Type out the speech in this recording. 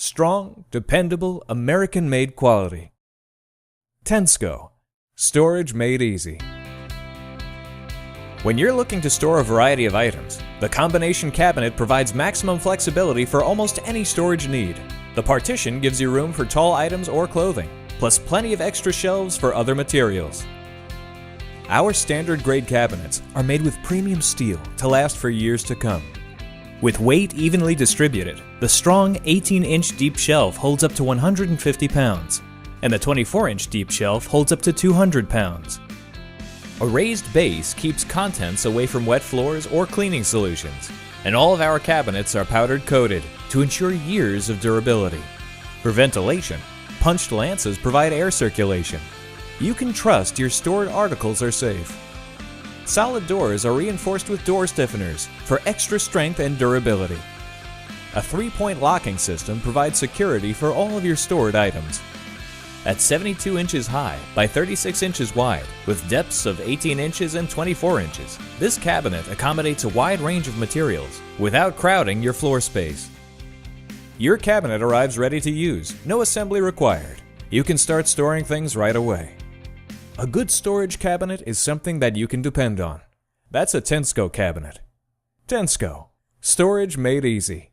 Strong, dependable, American-made quality. Tennsco. Storage made easy. When you're looking to store a variety of items, the combination cabinet provides maximum flexibility for almost any storage need. The partition gives you room for tall items or clothing, plus plenty of extra shelves for other materials. Our standard grade cabinets are made with premium steel to last for years to come. With weight evenly distributed, the strong 18-inch deep shelf holds up to 150 pounds, and the 24-inch deep shelf holds up to 200 pounds. A raised base keeps contents away from wet floors or cleaning solutions, and all of our cabinets are powdered coated to ensure years of durability. For ventilation, punched lances provide air circulation. You can trust your stored articles are safe. Solid doors are reinforced with door stiffeners for extra strength and durability. A 3-point locking system provides security for all of your stored items. At 72 inches high by 36 inches wide, with depths of 18 inches and 24 inches, this cabinet accommodates a wide range of materials without crowding your floor space. Your cabinet arrives ready to use, no assembly required. You can start storing things right away. A good storage cabinet is something that you can depend on. That's a Tennsco cabinet. Tennsco. Storage made easy.